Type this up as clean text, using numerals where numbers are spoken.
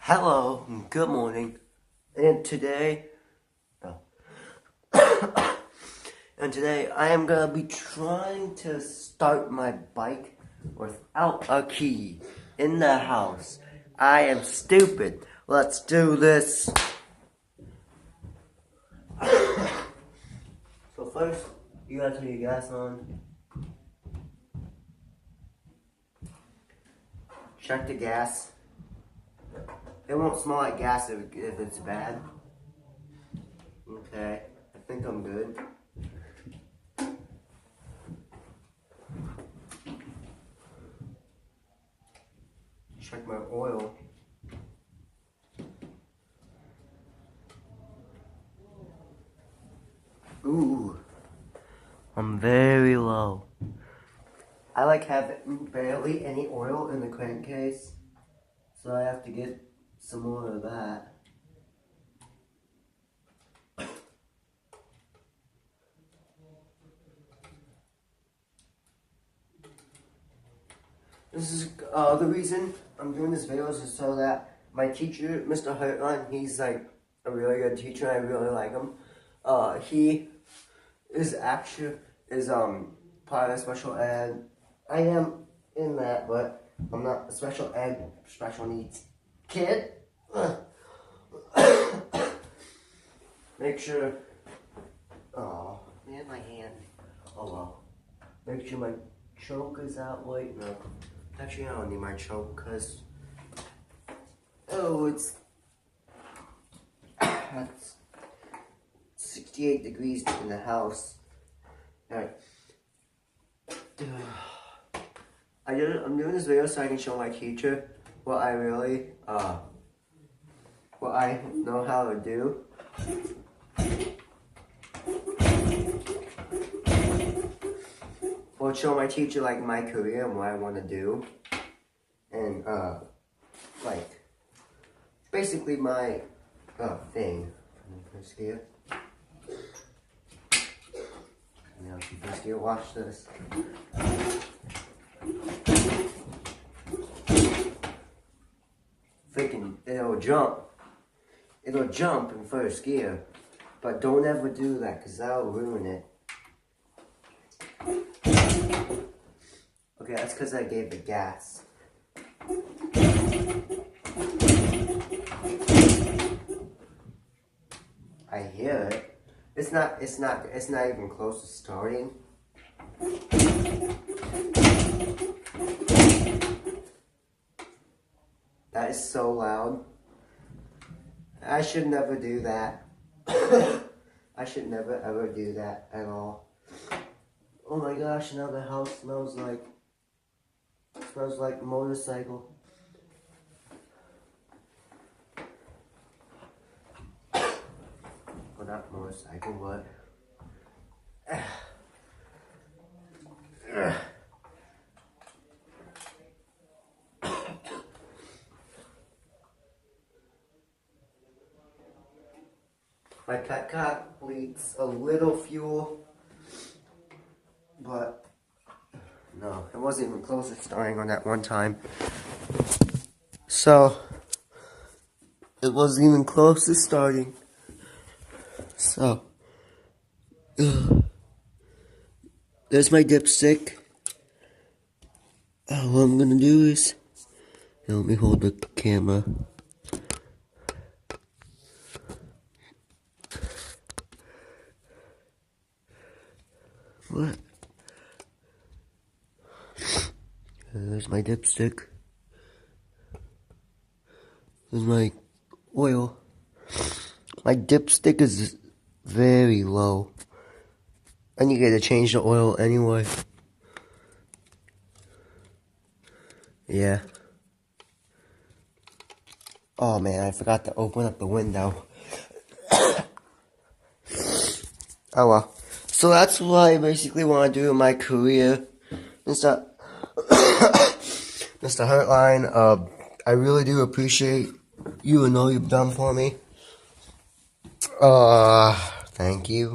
Hello, good morning, and today, and today I am gonna be trying to start my bike without a key in the house. I am stupid. Let's do this. So first, you gotta turn your gas on. Check the gas. It won't smell like gas if it's bad. Okay, I think I'm good. Check my oil. Ooh, I'm very low. I like have barely any oil in the crankcase, so I have to get some more of that. This is the reason I'm doing this video is so that my teacher, Mr. Hartline, he's like a really good teacher. I really like him. He is part of special ed. I am in that, but I'm not a special ed, special needs kid. Make sure. Oh man, my hand. Oh well. Make sure my choke is out. Wait, no. Actually, I don't need my choke because. Oh, that's 68 degrees in the house. Alright. I'm doing this video so I can show my teacher what I really, what I know how to do. Or show my teacher like my career and what I want to do. And, like, basically my, thing. First gear. Now, first gear, watch this. Freaking, it'll jump. It'll jump in first gear. But don't ever do that, because that'll ruin it. Okay, that's because I gave it gas. I hear it. It's not even close to starting. That is so loud. I should never do that. I should never ever do that at all. Oh my gosh, now the house smells like motorcycle. Well, not motorcycle, but my Petcock leaks a little fuel, but no, it wasn't even close to starting on that one time. So, it wasn't even close to starting. So, there's my dipstick. What I'm gonna do is, let me hold the camera. What? There's my dipstick. There's my oil. My dipstick is very low. And you gotta change the oil anyway. Yeah. Oh man, I forgot to open up the window. Oh well. So that's what I basically want to do in my career. Mr. Hartline, I really do appreciate you and all you've done for me. Thank you.